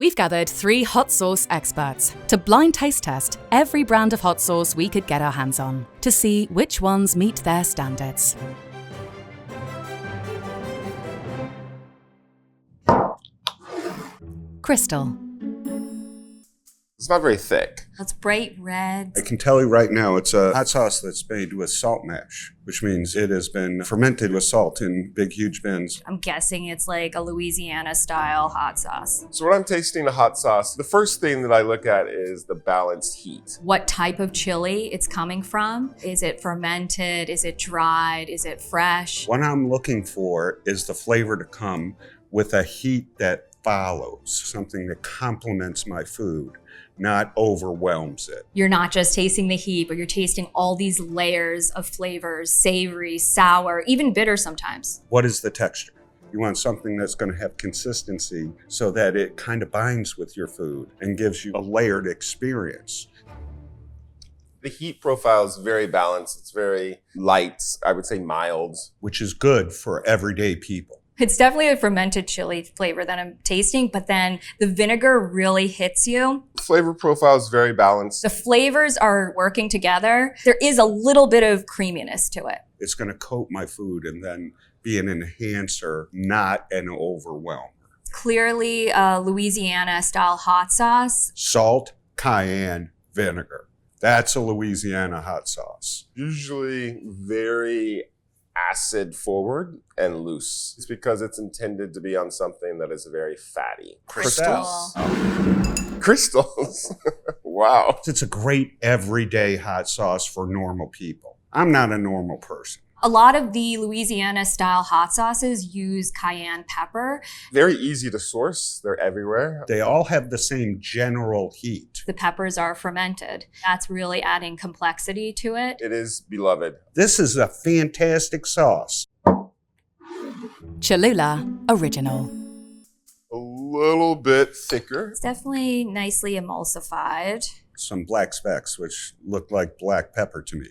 We've gathered 3 hot sauce experts to blind taste test every brand of hot sauce we could get our hands on to see which ones meet their standards. Crystal. It's not very thick. It's bright red. I can tell you right now, it's a hot sauce that's made with salt mash, which means it has been fermented with salt in big, huge bins. I'm guessing it's like a Louisiana style hot sauce. So when I'm tasting a hot sauce, the first thing that I look at is the balanced heat. What type of chili it's coming from? Is it fermented? Is it dried? Is it fresh? What I'm looking for is the flavor to come with a heat that follows, something that complements my food, not overwhelms it. You're not just tasting the heat, but you're tasting all these layers of flavors, savory, sour, even bitter sometimes. What is the texture? You want something that's going to have consistency so that it kind of binds with your food and gives you a layered experience. The heat profile is very balanced. It's very light, I would say mild. Which is good for everyday people. It's definitely a fermented chili flavor that I'm tasting, but then the vinegar really hits you. Flavor profile is very balanced. The flavors are working together. There is a little bit of creaminess to it. It's going to coat my food and then be an enhancer, not an overwhelmer. Clearly a Louisiana style hot sauce. Salt, cayenne, vinegar. That's a Louisiana hot sauce. Usually very acid forward and loose. It's because it's intended to be on something that is very fatty. Crystals. Crystals. Wow. It's a great everyday hot sauce for normal people. I'm not a normal person. A lot of the Louisiana style hot sauces use cayenne pepper. Very easy to source. They're everywhere. They all have the same general heat. The peppers are fermented. That's really adding complexity to it. It is beloved. This is a fantastic sauce. Cholula Original. A little bit thicker. It's definitely nicely emulsified. Some black specks, which look like black pepper to me.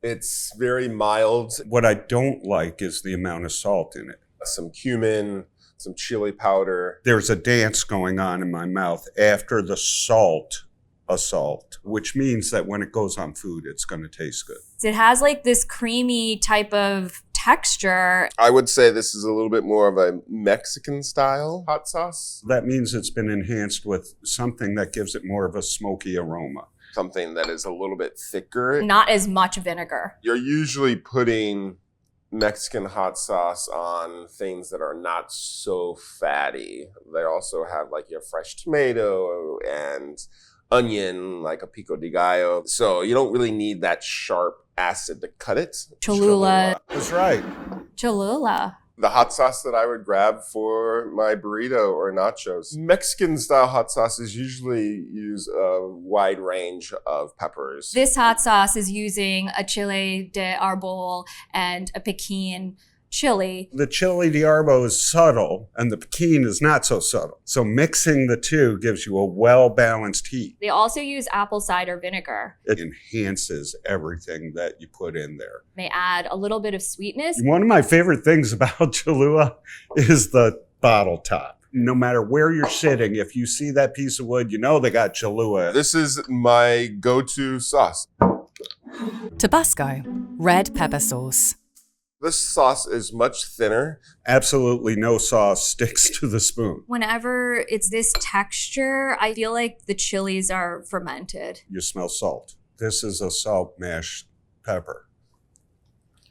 It's very mild. What I don't like is the amount of salt in it. Some cumin, some chili powder. There's a dance going on in my mouth after the salt assault, which means that when it goes on food, it's going to taste good. It has like this creamy type of texture. I would say this is a little bit more of a Mexican style hot sauce. That means it's been enhanced with something that gives it more of a smoky aroma. Something that is a little bit thicker. Not as much vinegar. You're usually putting Mexican hot sauce on things that are not so fatty. They also have like your fresh tomato and onion, like a pico de gallo. So you don't really need that sharp acid to cut it. Cholula. That's right. Cholula. The hot sauce that I would grab for my burrito or nachos. Mexican style hot sauces usually use a wide range of peppers. This hot sauce is using a chile de arbol and a Pekin chili. The chili de arbol is subtle and the Pekin is not so subtle. So mixing the two gives you a well-balanced heat. They also use apple cider vinegar. It enhances everything that you put in there. They add a little bit of sweetness. One of my favorite things about Cholula is the bottle top. No matter where you're sitting, if you see that piece of wood, you know they got Cholula. This is my go-to sauce. Tabasco Red Pepper Sauce. This sauce is much thinner. Absolutely no sauce sticks to the spoon. Whenever it's this texture, I feel like the chilies are fermented. You smell salt. This is a salt mashed pepper.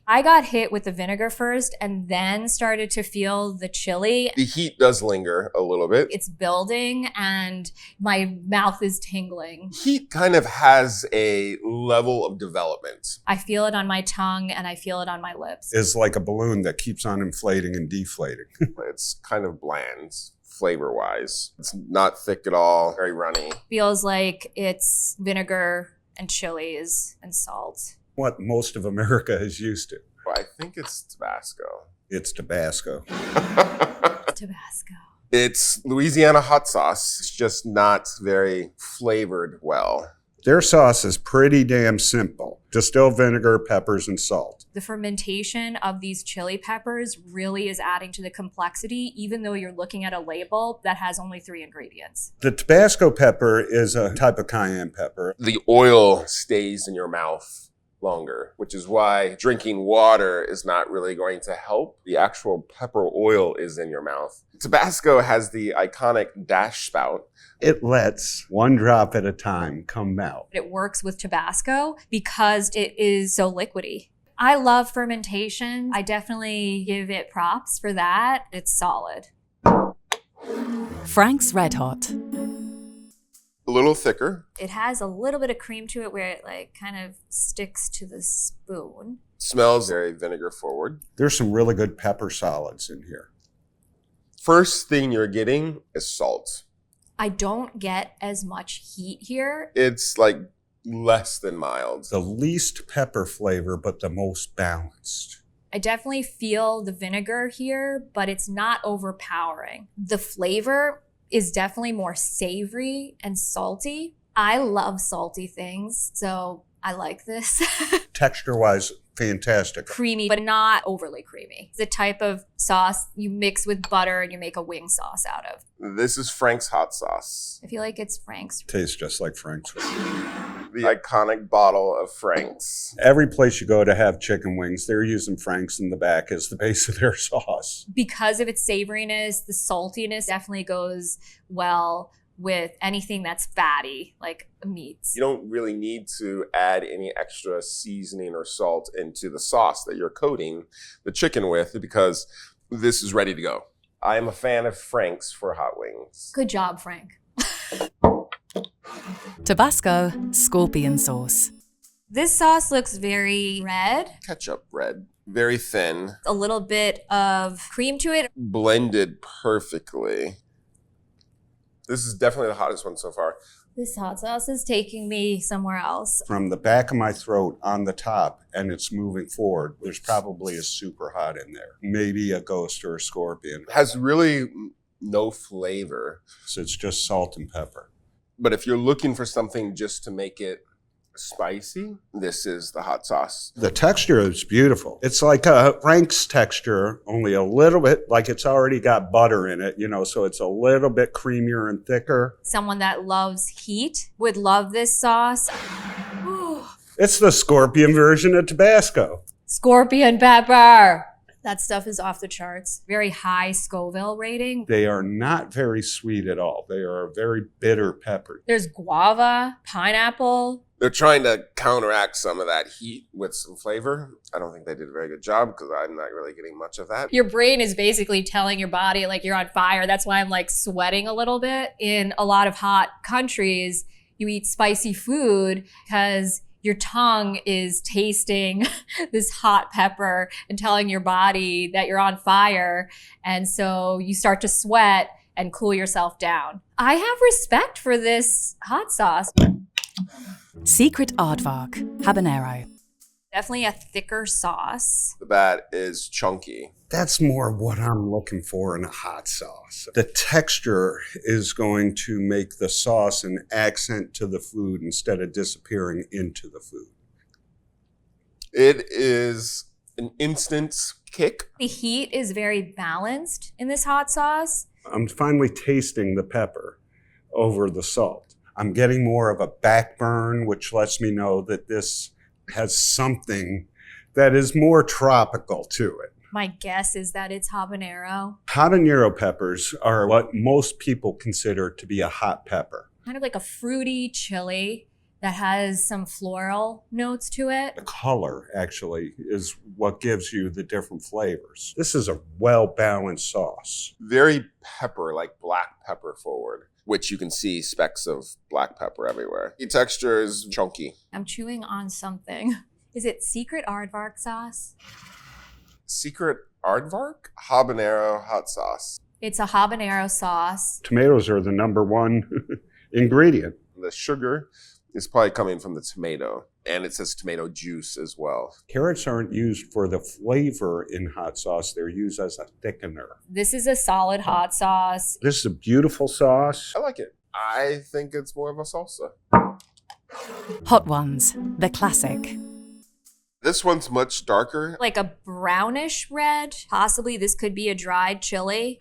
I got hit with the vinegar first and then started to feel the chili. The heat does linger a little bit. It's building and my mouth is tingling. Heat kind of has a level of development. I feel it on my tongue and I feel it on my lips. It's like a balloon that keeps on inflating and deflating. It's kind of bland flavor-wise. It's not thick at all, very runny. Feels like it's vinegar and chilies and salt. What most of America is used to. Well, I think it's Tabasco. It's Tabasco. Tabasco. It's Louisiana hot sauce. It's just not very flavored well. Their sauce is pretty damn simple. Distilled vinegar, peppers, and salt. The fermentation of these chili peppers really is adding to the complexity, even though you're looking at a label that has only 3 ingredients. The Tabasco pepper is a type of cayenne pepper. The oil stays in your mouth longer, which is why drinking water is not really going to help. The actual pepper oil is in your mouth. Tabasco has the iconic dash spout. It lets 1 drop at a time come out. It works with Tabasco because it is so liquidy. I love fermentation. I definitely give it props for that. It's solid. Frank's RedHot. A little thicker. It has a little bit of cream to it where it like kind of sticks to the spoon. Smells very vinegar forward. There's some really good pepper solids in here. First thing you're getting is salt. I don't get as much heat here. It's like less than mild. The least pepper flavor, but the most balanced. I definitely feel the vinegar here, but it's not overpowering. The flavor is definitely more savory and salty. I love salty things, so I like this. Texture-wise, fantastic. Creamy, but not overly creamy. It's the type of sauce you mix with butter and you make a wing sauce out of. This is Frank's hot sauce. I feel like it's Frank's. Tastes just like Frank's. The iconic bottle of Frank's. Every place you go to have chicken wings, they're using Frank's in the back as the base of their sauce. Because of its savoriness, the saltiness definitely goes well with anything that's fatty, like meats. You don't really need to add any extra seasoning or salt into the sauce that you're coating the chicken with because this is ready to go. I am a fan of Frank's for hot wings. Good job, Frank. Tabasco Scorpion Sauce. This sauce looks very red. Ketchup red. Very thin. A little bit of cream to it. Blended perfectly. This is definitely the hottest one so far. This hot sauce is taking me somewhere else. From the back of my throat on the top, and it's moving forward, there's probably a super hot in there. Maybe a ghost or a scorpion. It has really no flavor. So it's just salt and pepper. But if you're looking for something just to make it spicy, this is the hot sauce. The texture is beautiful. It's like a Frank's texture, only a little bit, like it's already got butter in it, so it's a little bit creamier and thicker. Someone that loves heat would love this sauce. It's the scorpion version of Tabasco. Scorpion pepper. That stuff is off the charts. Very high Scoville rating. They are not very sweet at all. They are a very bitter pepper. There's guava, pineapple. They're trying to counteract some of that heat with some flavor. I don't think they did a very good job because I'm not really getting much of that. Your brain is basically telling your body like you're on fire. That's why I'm like sweating a little bit. In a lot of hot countries, you eat spicy food because your tongue is tasting this hot pepper and telling your body that you're on fire. And so you start to sweat and cool yourself down. I have respect for this hot sauce. Secret Aardvark Habanero. Definitely a thicker sauce. The bat is chunky. That's more what I'm looking for in a hot sauce. The texture is going to make the sauce an accent to the food instead of disappearing into the food. It is an instant kick. The heat is very balanced in this hot sauce. I'm finally tasting the pepper over the salt. I'm getting more of a backburn, which lets me know that this has something that is more tropical to it. My guess is that it's habanero. Habanero peppers are what most people consider to be a hot pepper. Kind of like a fruity chili that has some floral notes to it. The color, actually, is what gives you the different flavors. This is a well-balanced sauce. Very pepper, like black pepper forward, which you can see specks of black pepper everywhere. The texture is chunky. I'm chewing on something. Is it Secret Aardvark sauce? Secret Aardvark? Habanero hot sauce. It's a habanero sauce. Tomatoes are the #1 ingredient. The sugar is probably coming from the tomato, and it says tomato juice as well. Carrots aren't used for the flavor in hot sauce. They're used as a thickener. This is a solid hot sauce. This is a beautiful sauce. I like it. I think it's more of a salsa. Hot Ones, the classic. This one's much darker. Like a brownish red. Possibly this could be a dried chili.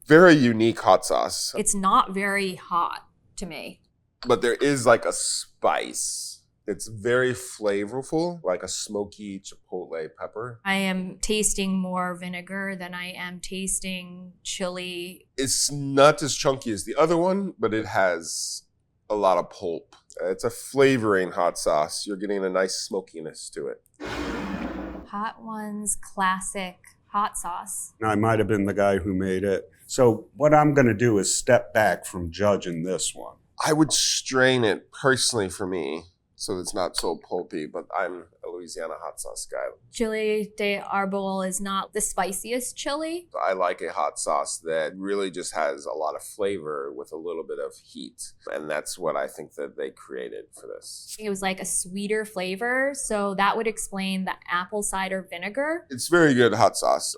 Very unique hot sauce. It's not very hot to me. But there is like a spice. It's very flavorful, like a smoky chipotle pepper. I am tasting more vinegar than I am tasting chili. It's not as chunky as the other one, but it has a lot of pulp. It's a flavoring hot sauce. You're getting a nice smokiness to it. Hot Ones classic hot sauce. I might have been the guy who made it. So what I'm going to do is step back from judging this one. I would strain it personally for me so it's not so pulpy, but I'm a Louisiana hot sauce guy. Chili de arbol is not the spiciest chili. I like a hot sauce that really just has a lot of flavor with a little bit of heat. And that's what I think that they created for this. It was like a sweeter flavor, so that would explain the apple cider vinegar. It's very good hot sauce.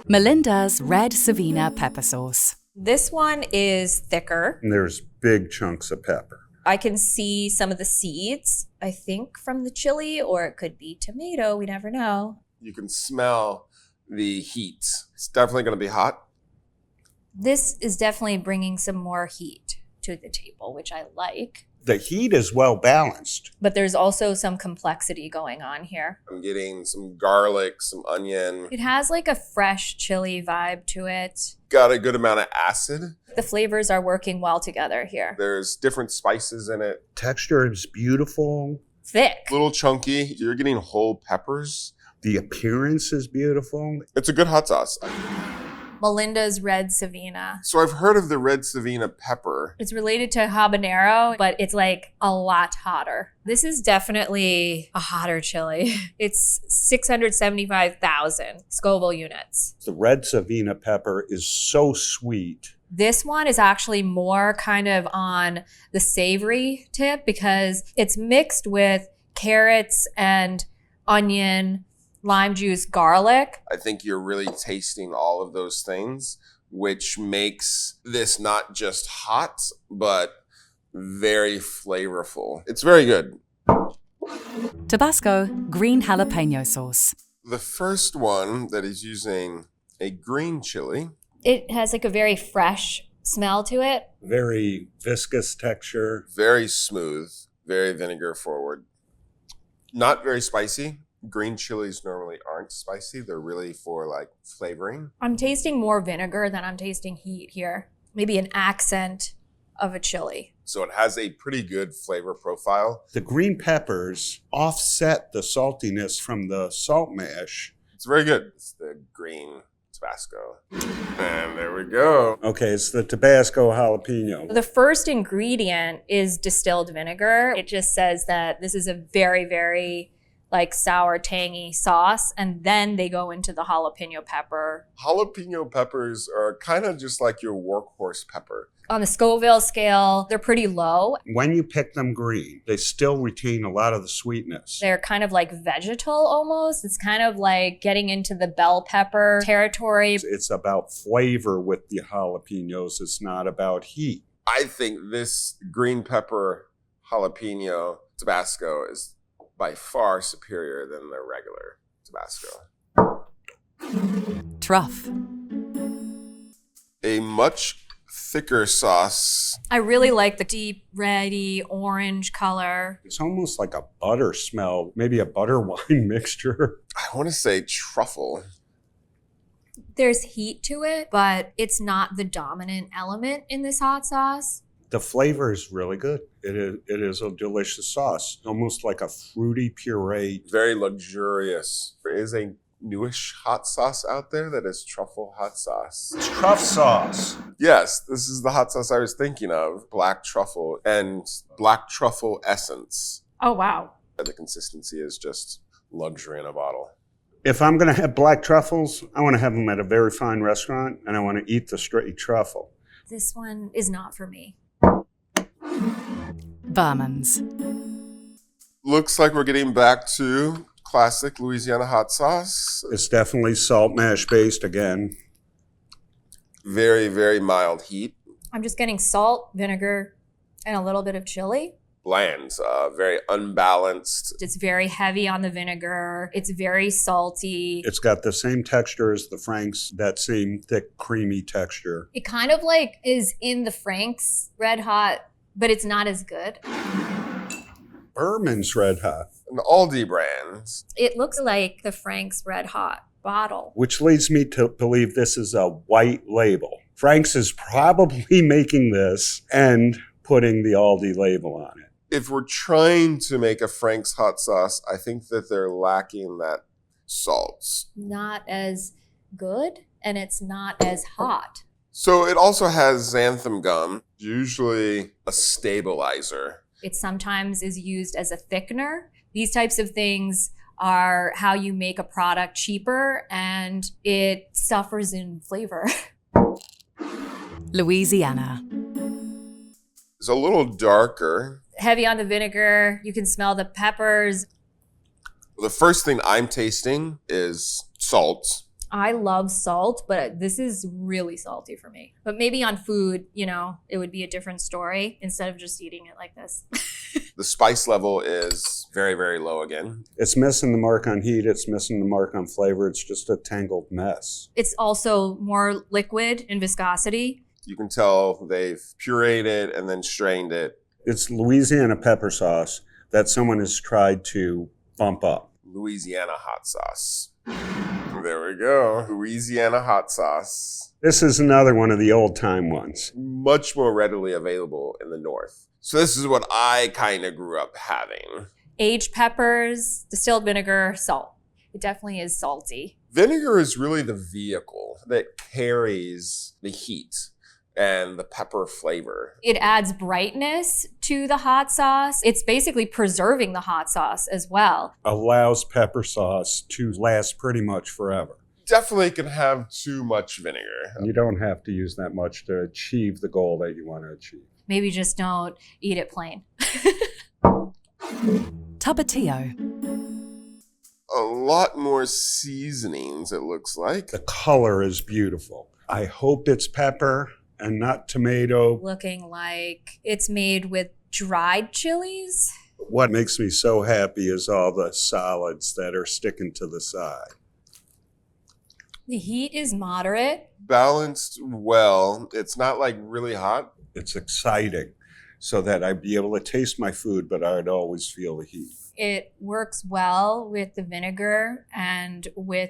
Melinda's red Savina pepper sauce. This one is thicker. And there's big chunks of pepper. I can see some of the seeds, I think, from the chili, or it could be tomato. We never know. You can smell the heat. It's definitely going to be hot. This is definitely bringing some more heat to the table, which I like. The heat is well balanced. But there's also some complexity going on here. I'm getting some garlic, some onion. It has like a fresh chili vibe to it. Got a good amount of acid. The flavors are working well together here. There's different spices in it. Texture is beautiful. Thick. A little chunky. You're getting whole peppers. The appearance is beautiful. It's a good hot sauce. Melinda's red Savina. So I've heard of the red Savina pepper. It's related to habanero, but it's like a lot hotter. This is definitely a hotter chili. It's 675,000 Scoville units. The red Savina pepper is so sweet. This one is actually more kind of on the savory tip because it's mixed with carrots and onion, lime juice, garlic. I think you're really tasting all of those things, which makes this not just hot, but very flavorful. It's very good. Tabasco green jalapeno sauce. The first one that is using a green chili. It has like a very fresh smell to it. Very viscous texture. Very smooth, very vinegar forward. Not very spicy. Green chilies normally aren't spicy. They're really for like flavoring. I'm tasting more vinegar than I'm tasting heat here. Maybe an accent of a chili. So it has a pretty good flavor profile. The green peppers offset the saltiness from the salt mash. It's very good. It's the green Tabasco. And there we go. Okay, it's the Tabasco jalapeno. The first ingredient is distilled vinegar. It just says that this is a very, very like sour, tangy sauce. And then they go into the jalapeno pepper. Jalapeno peppers are kind of just like your workhorse pepper. On the Scoville scale, they're pretty low. When you pick them green, they still retain a lot of the sweetness. They're kind of like vegetal almost. It's kind of like getting into the bell pepper territory. It's about flavor with the jalapenos. It's not about heat. I think this green pepper jalapeno Tabasco is by far superior than the regular Tabasco. Truff. A much thicker sauce. I really like the deep reddy orange color. It's almost like a butter smell, maybe a butter wine mixture. I want to say truffle. There's heat to it, but it's not the dominant element in this hot sauce. The flavor is really good. It is a delicious sauce, almost like a fruity puree. Very luxurious. There is a newish hot sauce out there that is truffle hot sauce. It's TRUFF sauce. Yes, this is the hot sauce I was thinking of. Black truffle and black truffle essence. Oh, wow. The consistency is just luxury in a bottle. If I'm going to have black truffles, I want to have them at a very fine restaurant, and I want to eat the straight truffle. This one is not for me. Berman's. Looks like we're getting back to classic Louisiana hot sauce. It's definitely salt mash based again. Very, very mild heat. I'm just getting salt, vinegar, And a little bit of chili. Bland, very unbalanced. It's very heavy on the vinegar. It's very salty. It's got the same texture as the Frank's, that same thick, creamy texture. It kind of like is in the Frank's RedHot, but it's not as good. Berman's RedHot. An Aldi brand. It looks like the Frank's RedHot bottle. Which leads me to believe this is a white label. Frank's is probably making this and putting the Aldi label on it. If we're trying to make a Frank's hot sauce, I think that they're lacking that salt. Not as good, and it's not as hot. So it also has xanthan gum, usually a stabilizer. It sometimes is used as a thickener. These types of things are how you make a product cheaper, and it suffers in flavor. Louisiana. It's a little darker. Heavy on the vinegar. You can smell the peppers. The first thing I'm tasting is salt. I love salt, but this is really salty for me. But maybe on food, it would be a different story instead of just eating it like this. The spice level is very, very low again. It's missing the mark on heat. It's missing the mark on flavor. It's just a tangled mess. It's also more liquid in viscosity. You can tell they've pureed it and then strained it. It's Louisiana pepper sauce that someone has tried to bump up. Louisiana hot sauce. There we go. Louisiana hot sauce. This is another one of the old-time ones. Much more readily available in the north. So this is what I kind of grew up having. Aged peppers, distilled vinegar, salt. It definitely is salty. Vinegar is really the vehicle that carries the heat and the pepper flavor. It adds brightness to the hot sauce. It's basically preserving the hot sauce as well. Allows pepper sauce to last pretty much forever. Definitely can have too much vinegar. You don't have to use that much to achieve the goal that you want to achieve. Maybe just don't eat it plain. Tapatío. A lot more seasonings, it looks like. The color is beautiful. I hope it's pepper and not tomato. Looking like it's made with dried chilies. What makes me so happy is all the solids that are sticking to the side. The heat is moderate. Balanced well. It's not like really hot. It's exciting so that I'd be able to taste my food, but I'd always feel the heat. It works well with the vinegar and with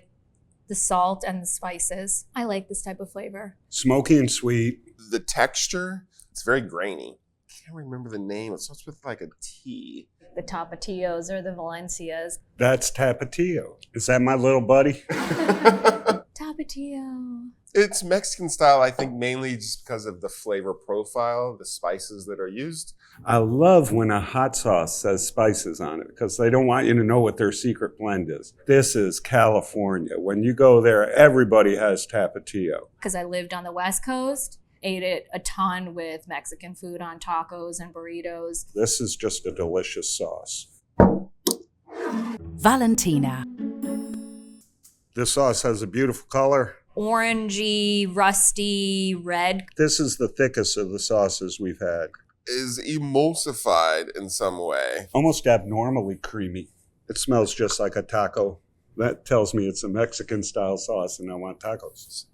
the salt and the spices. I like this type of flavor. Smoky and sweet. The texture, it's very grainy. I can't remember the name. It starts with like a T. The Tapatíos or the Valencias. That's Tapatío. Is that my little buddy? Tapatío. It's Mexican style, I think, mainly just because of the flavor profile, the spices that are used. I love when a hot sauce says spices on it because they don't want you to know what their secret blend is. This is California. When you go there, everybody has Tapatío. Because I lived on the West Coast, ate it a ton with Mexican food on tacos and burritos. This is just a delicious sauce. Valentina. This sauce has a beautiful color. Orangey, rusty, red. This is the thickest of the sauces we've had. Is emulsified in some way. Almost abnormally creamy. It smells just like a taco. That tells me it's a Mexican style sauce and I want tacos.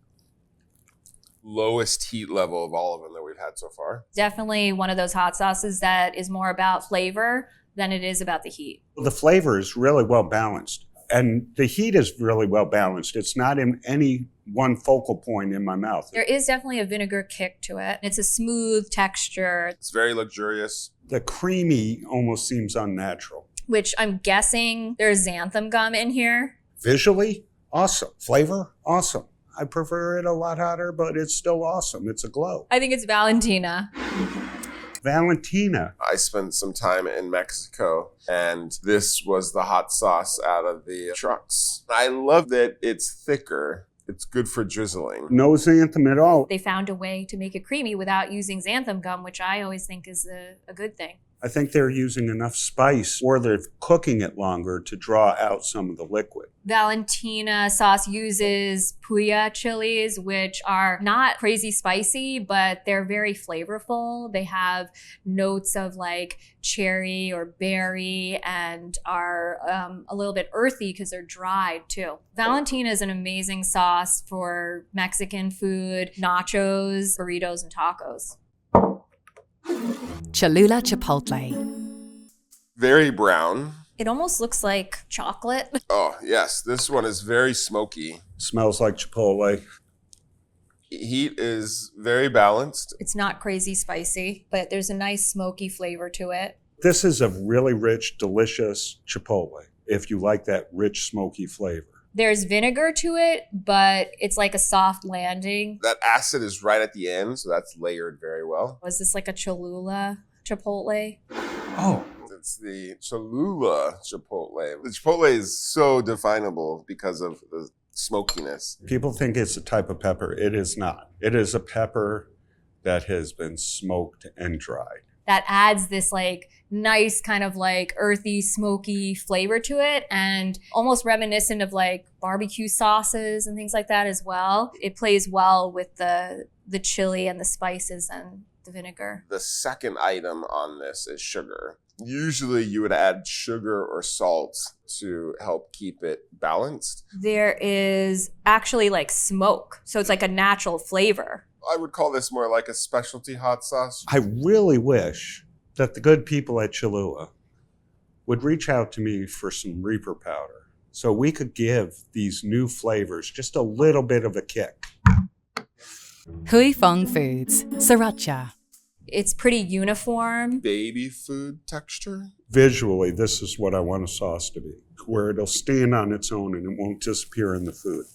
Lowest heat level of all of them that we've had so far. Definitely one of those hot sauces that is more about flavor than it is about the heat. The flavor is really well balanced. And the heat is really well balanced. It's not in any one focal point in my mouth. There is definitely a vinegar kick to it. It's a smooth texture. It's very luxurious. The creamy almost seems unnatural. Which I'm guessing there's xanthan gum in here. Visually, awesome. Flavor, awesome. I prefer it a lot hotter, but it's still awesome. It's a glow. I think it's Valentina. Valentina. I spent some time in Mexico, and this was the hot sauce out of the trucks. I love that it's thicker. It's good for drizzling. No xanthan at all. They found a way to make it creamy without using xanthan gum, which I always think is a good thing. I think they're using enough spice or they're cooking it longer to draw out some of the liquid. Valentina sauce uses puya chilies, which are not crazy spicy, but they're very flavorful. They have notes of like cherry or berry and are a little bit earthy because they're dried too. Valentina is an amazing sauce for Mexican food, nachos, burritos, and tacos. Cholula Chipotle. Very brown. It almost looks like chocolate. Oh, yes. This one is very smoky. Smells like Chipotle. Heat is very balanced. It's not crazy spicy, but there's a nice smoky flavor to it. This is a really rich, delicious Chipotle, if you like that rich, smoky flavor. There's vinegar to it, but it's like a soft landing. That acid is right at the end, so that's layered very well. Was this like a Cholula Chipotle? Oh. It's the Cholula Chipotle. The Chipotle is so definable because of the smokiness. People think it's a type of pepper. It is not. It is a pepper that has been smoked and dried. That adds this like nice kind of like earthy, smoky flavor to it and almost reminiscent of like barbecue sauces and things like that as well. It plays well with the chili and the spices and the vinegar. The second item on this is sugar. Usually you would add sugar or salt to help keep it balanced. There is actually like smoke. So it's like a natural flavor. I would call this more like a specialty hot sauce. I really wish that the good people at Cholula would reach out to me for some Reaper powder so we could give these new flavors just a little bit of a kick. Huy Fong Foods, Sriracha. It's pretty uniform. Baby food texture. Visually, this is what I want a sauce to be, where it'll stand on its own and it won't disappear in the food.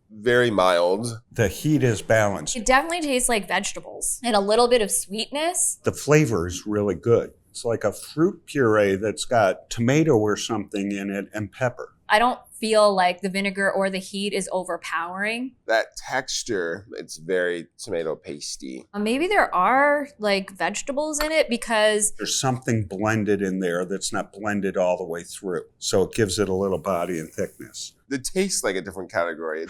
Very mild. The heat is balanced. It definitely tastes like vegetables and a little bit of sweetness. The flavor is really good. It's like a fruit puree that's got tomato or something in it and pepper. I don't feel like the vinegar or the heat is overpowering. That texture, it's very tomato pasty. Maybe there are like vegetables in it because There's something blended in there that's not blended all the way through. So it gives it a little body and thickness. It tastes like a different category.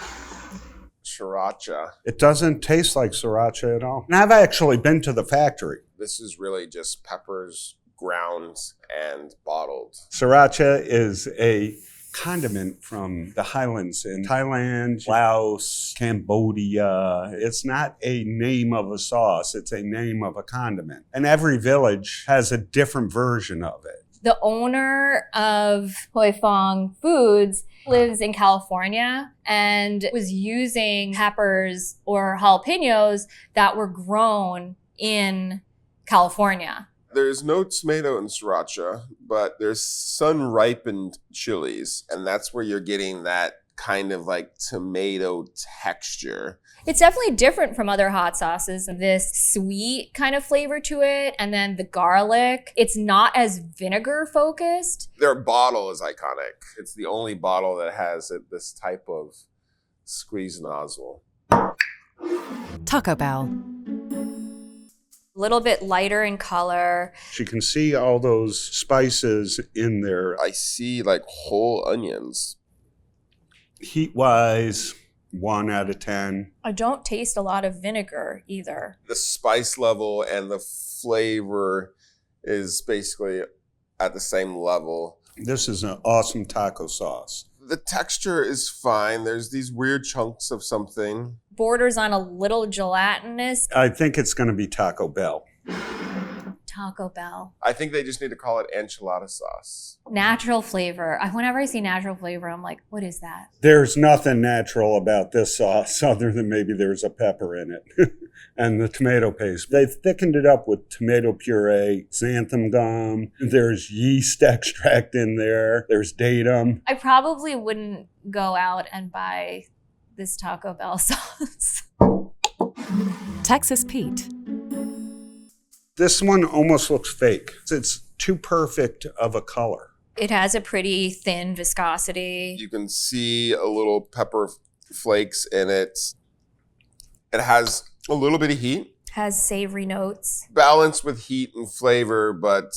Sriracha. It doesn't taste like sriracha at all. And I've actually been to the factory. This is really just peppers, ground, and bottled. Sriracha is a condiment from the highlands in Thailand, Laos, Cambodia. It's not a name of a sauce, it's a name of a condiment. And every village has a different version of it. the owner of Huy Fong Foods lives in California and was using peppers or jalapenos that were grown in California. There's no tomato in sriracha, but there's sun-ripened chilies, and that's where you're getting that kind of like tomato texture. It's definitely different from other hot sauces. This sweet kind of flavor to it, and then the garlic. It's not as vinegar focused. Their bottle is iconic. It's the only bottle that has this type of squeeze nozzle. Taco Bell. A little bit lighter in color. You can see all those spices in there. I see like whole onions. Heat-wise, 1 out of 10. I don't taste a lot of vinegar either. The spice level and the flavor is basically at the same level. This is an awesome taco sauce. The texture is fine. There's these weird chunks of something. Borders on a little gelatinous. I think it's going to be Taco Bell. Taco Bell. I think they just need to call it enchilada sauce. Natural flavor. Whenever I see natural flavor, I'm like, what is that? There's nothing natural about this sauce other than maybe there's a pepper in it and the tomato paste. They thickened it up with tomato puree, xanthan gum. There's yeast extract in there. There's datum. I probably wouldn't go out and buy this Taco Bell sauce. Texas Pete. This one almost looks fake. It's too perfect of a color. It has a pretty thin viscosity. You can see a little pepper flakes in it. It has a little bit of heat. Has savory notes. Balanced with heat and flavor, but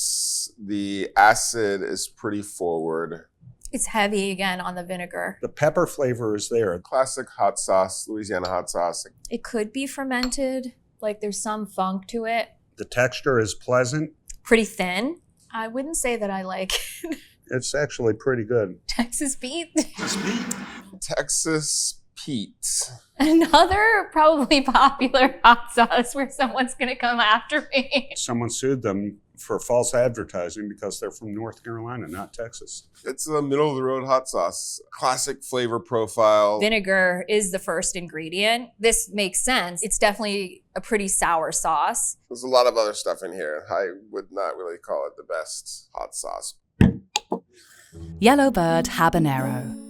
the acid is pretty forward. It's heavy again on the vinegar. The pepper flavor is there. Classic hot sauce, Louisiana hot sauce. It could be fermented. Like there's some funk to it. The texture is pleasant. Pretty thin. I wouldn't say that I like It's actually pretty good. Texas Pete. Texas Pete. Another probably popular hot sauce where someone's going to come after me. Someone sued them for false advertising because they're from North Carolina, not Texas. It's a middle-of-the-road hot sauce. Classic flavor profile. Vinegar is the first ingredient. This makes sense. It's definitely a pretty sour sauce. There's a lot of other stuff in here. I would not really call it the best hot sauce. Yellowbird Habanero.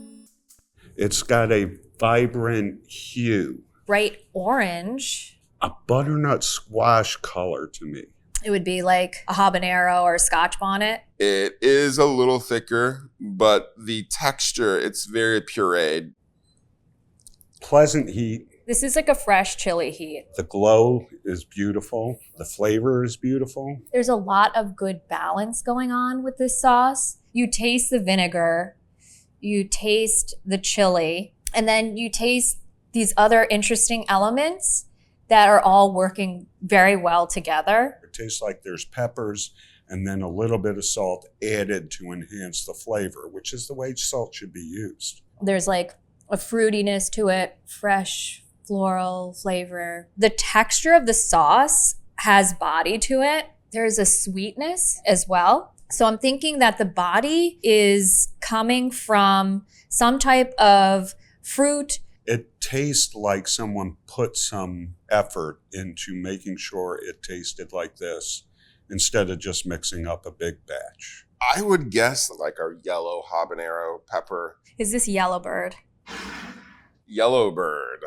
It's got a vibrant hue, Bright orange. a butternut squash color to me. It would be like a habanero or a Scotch bonnet. It is a little thicker, but the texture, it's very pureed. Pleasant heat. This is like a fresh chili heat. The glow is beautiful. The flavor is beautiful. There's a lot of good balance going on with this sauce. You taste the vinegar, you taste the chili, and then you taste these other interesting elements that are all working very well together. It tastes like there's peppers and then a little bit of salt added to enhance the flavor, which is the way salt should be used. There's like a fruitiness to it, fresh floral flavor. The texture of the sauce has body to it. There's a sweetness as well. So I'm thinking that the body is coming from some type of fruit. It tastes like someone put some effort into making sure it tasted like this instead of just mixing up a big batch. I would guess like our yellow habanero pepper. Is this Yellowbird? Yellowbird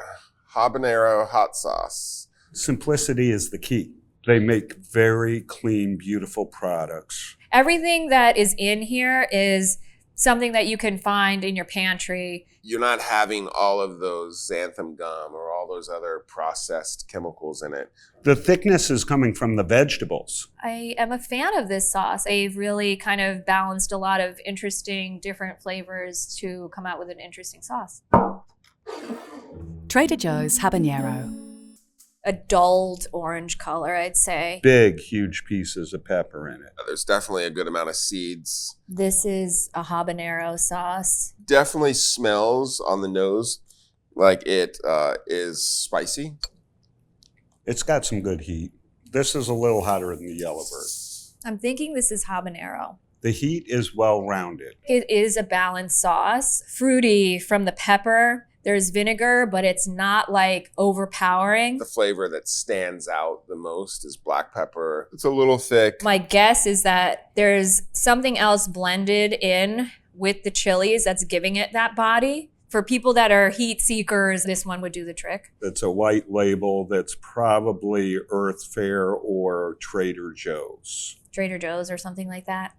Habanero hot sauce. Simplicity is the key. They make very clean, beautiful products. Everything that is in here is something that you can find in your pantry. You're not having all of those xanthan gum or all those other processed chemicals in it. The thickness is coming from the vegetables. I am a fan of this sauce. They've really kind of balanced a lot of interesting different flavors to come out with an interesting sauce. Trader Joe's Habanero. A dulled orange color, I'd say. Big, huge pieces of pepper in it. There's definitely a good amount of seeds. This is a habanero sauce. Definitely smells on the nose like it is spicy. It's got some good heat. This is a little hotter than the Yellowbird. I'm thinking this is habanero. The heat is well-rounded. It is a balanced sauce. Fruity from the pepper. There's vinegar, but it's not like overpowering. The flavor that stands out the most is black pepper. It's a little thick. My guess is that there's something else blended in with the chilies that's giving it that body. For people that are heat seekers, this one would do the trick. It's a white label that's probably Earth Fare or Trader Joe's. Trader Joe's or something like that.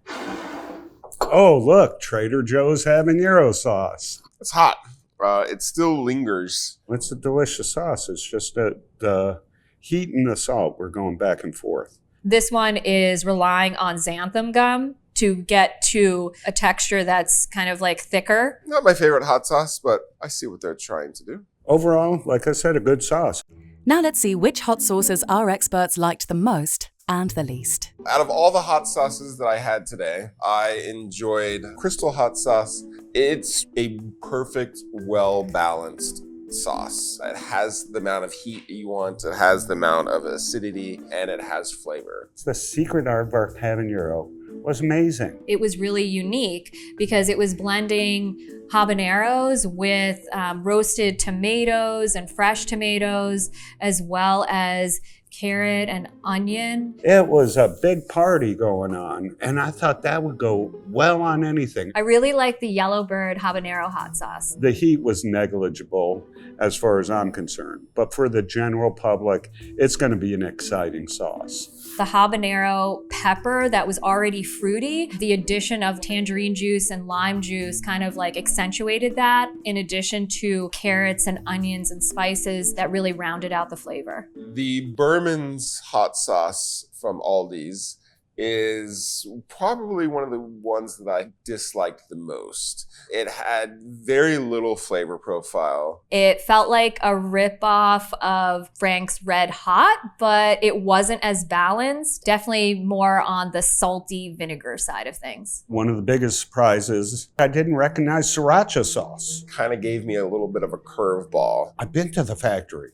Oh, look, Trader Joe's habanero sauce. It's hot. It still lingers. It's a delicious sauce. It's just that the heat and the salt, we're going back and forth. This one is relying on xanthan gum to get to a texture that's kind of like thicker. Not my favorite hot sauce, but I see what they're trying to do. Overall, like I said, a good sauce. Now let's see which hot sauces our experts liked the most and the least. Out of all the hot sauces that I had today, I enjoyed Crystal hot sauce. It's a perfect, well-balanced sauce. It has the amount of heat you want, it has the amount of acidity, and it has flavor. The secret Aardvark habanero was amazing. It was really unique because it was blending habaneros with roasted tomatoes and fresh tomatoes, as well as carrot and onion. It was a big party going on, and I thought that would go well on anything. I really like the Yellowbird habanero hot sauce. The heat was negligible as far as I'm concerned, but for the general public, it's going to be an exciting sauce. The habanero pepper that was already fruity, the addition of tangerine juice and lime juice kind of like accentuated that, in addition to carrots and onions and spices that really rounded out the flavor. The Berman Berman's hot sauce from Aldi's is probably one of the ones that I disliked the most. It had very little flavor profile. It felt like a ripoff of Frank's RedHot, but it wasn't as balanced. Definitely more on the salty vinegar side of things. One of the biggest surprises, I didn't recognize Sriracha sauce. Kind of gave me a little bit of a curveball. I've been to the factory.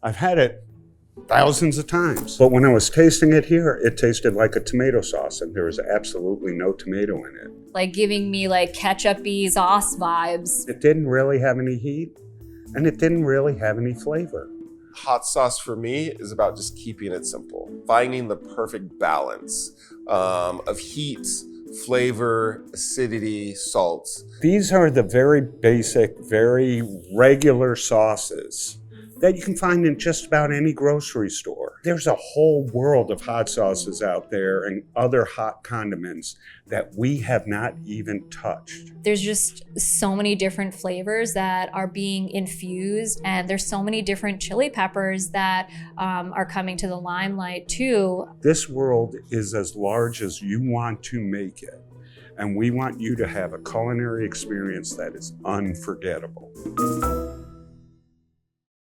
I've had it thousands of times. But when I was tasting it here, it tasted like a tomato sauce, and there was absolutely no tomato in it. Like giving me like ketchup-y sauce vibes. It didn't really have any heat, and it didn't really have any flavor. Hot sauce for me is about just keeping it simple, finding the perfect balance of heat, flavor, acidity, salt. These are the very basic, very regular sauces that you can find in just about any grocery store. There's a whole world of hot sauces out there and other hot condiments that we have not even touched. There's just so many different flavors that are being infused, and there's so many different chili peppers that are coming to the limelight too. This world is as large as you want to make it, and we want you to have a culinary experience that is unforgettable.